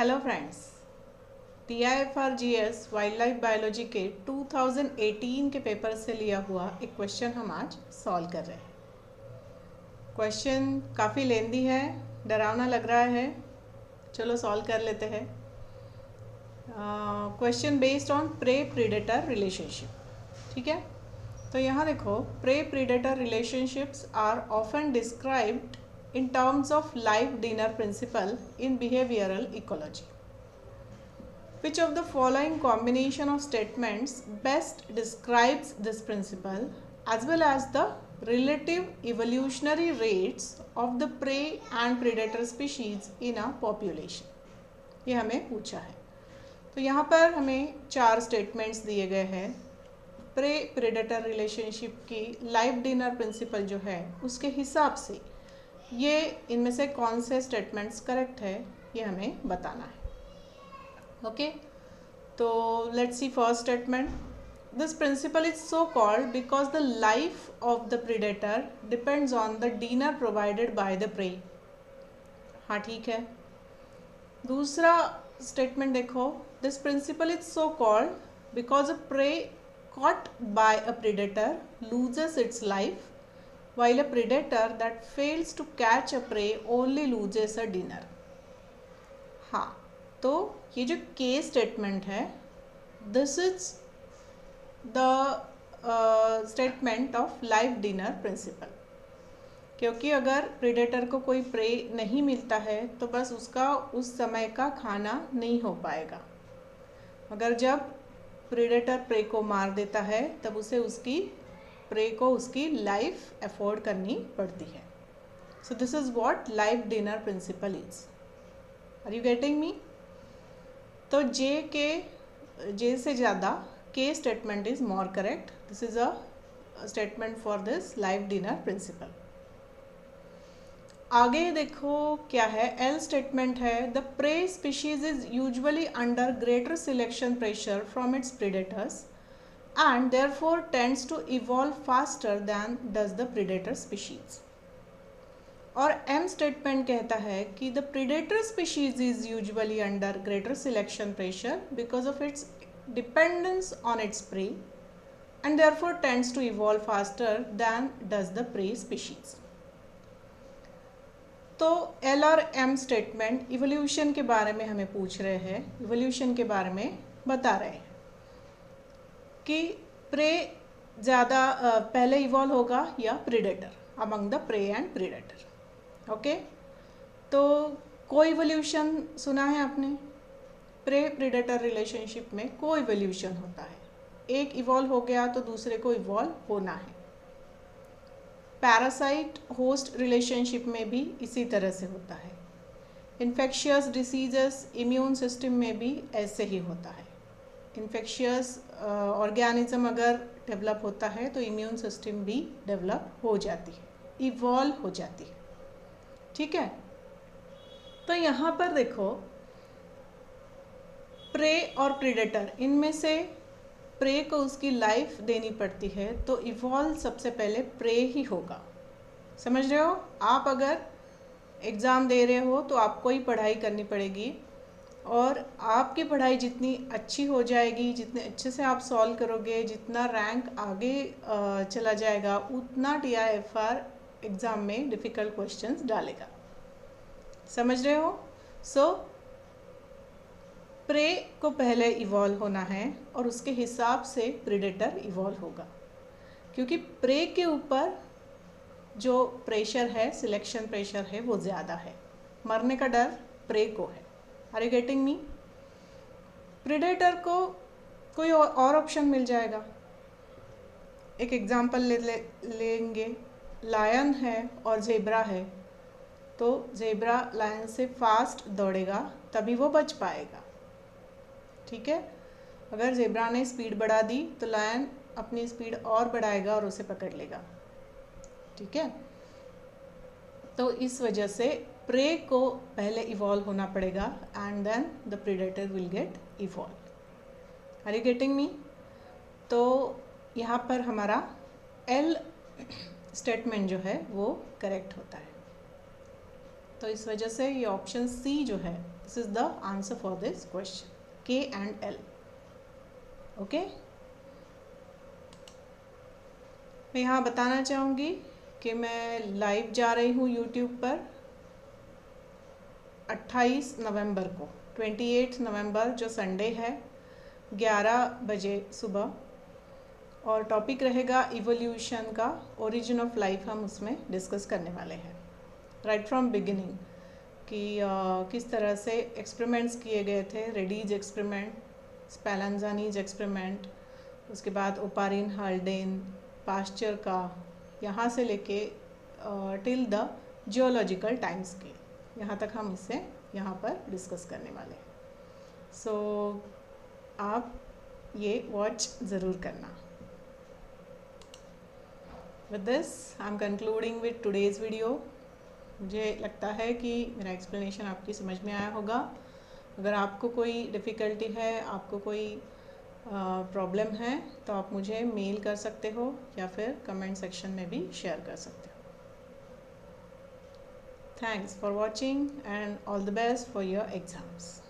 Hello friends, TIFR-GS wild life biology के 2018 के paper से लिया हुआ एक क्वेश्चन हम आज सॉल्व कर रहे हैं। क्वेश्चन काफ़ी लेंदी है, डरावना लग रहा है। चलो सॉल्व कर लेते हैं। Question based on prey predator relationship. ठीक है, तो यहाँ देखो, prey predator relationships are often described in terms of life dinner principle in behavioral ecology. Which of the following combination of statements best describes this principle as well as the relative evolutionary rates of the prey and predator species in a population? ये हमें पूछा है। तो यहाँ पर हमें 4 statements दिए गए हैं। प्रे प्रेडेटर रिलेशनशिप की लाइफ डिनर प्रिंसिपल जो है उसके हिसाब से ये इनमें से कौन से स्टेटमेंट्स करेक्ट है ये हमें बताना है। ओके, तो let's see first statement. This principle is so called because the life of the predator depends on the dinner provided by the prey. हाँ ठीक है। दूसरा स्टेटमेंट देखो, this principle is so called because a prey caught by a predator loses its life while a predator that fails to catch a prey only loses a dinner। हाँ, तो ये जो K statement है, this is the statement of life dinner principle. क्योंकि अगर predator को कोई pray नहीं मिलता है तो बस उसका उस समय का खाना नहीं हो पाएगा। मगर जब प्रेडेटर प्रे को मार देता है तब उसे उसकी प्रे को उसकी लाइफ अफोर्ड करनी पड़ती है। So this is what life dinner principle is. Are you getting me? तो जे से ज़्यादा K statement is more correct. This is a statement for this life dinner principle. आगे देखो क्या है, एल स्टेटमेंट है, the prey species is usually under greater selection pressure from its predators and therefore tends to evolve faster than does the predator species। और M statement कहता है कि the predator species is usually under greater selection pressure because of its dependence on its prey and therefore tends to evolve faster than does the prey species। तो L और M statement evolution के बारे में हमें पूछ रहे हैं, evolution के बारे में बता रहे हैं कि प्रे ज़्यादा पहले इवॉल्व होगा या predator, among the prey and predator. Okay, तो को इवोल्यूशन सुना है आपने? प्रे प्रीडेटर रिलेशनशिप में को इवोल्यूशन होता है, एक इवॉल्व हो गया तो दूसरे को इवॉल्व होना है। पैरासाइट होस्ट रिलेशनशिप में भी इसी तरह से होता है। इन्फेक्शियस डिसीजेस इम्यून सिस्टम में भी ऐसे ही होता है। इन्फेक्शियस ऑर्गेनिज्म अगर डेवलप होता है तो इम्यून सिस्टम भी डेवलप हो जाती है, इवॉल्व हो जाती है। ठीक है, तो यहाँ पर देखो, प्रे और प्रीडेटर, इनमें से प्रे को उसकी लाइफ देनी पड़ती है तो इवॉल्व सबसे पहले प्रे ही होगा। समझ रहे हो? आप अगर एग्ज़ाम दे रहे हो तो आपको ही पढ़ाई करनी पड़ेगी और आपकी पढ़ाई जितनी अच्छी हो जाएगी, जितने अच्छे से आप सॉल्व करोगे, जितना रैंक आगे चला जाएगा, उतना TIFR एग्ज़ाम में डिफ़िकल्ट क्वेश्चंस डालेगा। समझ रहे हो? सो प्रे को पहले इवॉल्व होना है और उसके हिसाब से प्रीडेटर इवॉल्व होगा, क्योंकि प्रे के ऊपर जो प्रेशर है, सिलेक्शन प्रेशर है, वो ज़्यादा है। मरने का डर प्रे को है। Are you getting me? Predator को कोई और ऑप्शन मिल जाएगा। एक एग्जांपल लेंगे, लायन है और ज़ेब्रा है, तो ज़ेब्रा लायन से फास्ट दौड़ेगा तभी वो बच पाएगा। ठीक है, अगर ज़ेब्रा ने स्पीड बढ़ा दी तो लायन अपनी स्पीड और बढ़ाएगा और उसे पकड़ लेगा। ठीक है, तो इस वजह से प्रे को पहले इवॉल्व होना पड़ेगा and then the predator will get evolve. Are you getting me? तो यहाँ पर हमारा एल स्टेटमेंट जो है वो करेक्ट होता है। तो इस वजह से ये ऑप्शन सी जो है, This is the answer for this question, K and L. Okay मैं यहाँ बताना चाहूँगी कि मैं लाइव जा रही हूँ यूट्यूब पर 28 नवंबर को, 28 नवंबर जो संडे है, 11 बजे सुबह, और टॉपिक रहेगा इवोल्यूशन का, ओरिजिन ऑफ लाइफ हम उसमें डिस्कस करने वाले हैं, राइट फ्रॉम बिगिनिंग, कि किस तरह से एक्सपेरिमेंट्स किए गए थे, रेडीज एक्सपेरिमेंट, स्पेलेंजानीज एक्सपेरिमेंट, उसके बाद ओपारिन हाल्डेन, पास्चर का, यहाँ से लेके till the geological time scale, यहाँ तक हम इसे यहाँ पर डिस्कस करने वाले हैं। सो आप ये वॉच ज़रूर करना। With this I am concluding with today's video. मुझे लगता है कि मेरा एक्सप्लेनेशन आपकी समझ में आया होगा। अगर आपको कोई डिफ़िकल्टी है, आपको कोई प्रॉब्लम है, तो आप मुझे मेल कर सकते हो या फिर कमेंट सेक्शन में भी शेयर कर सकते हो। Thanks for watching and all the best for your exams.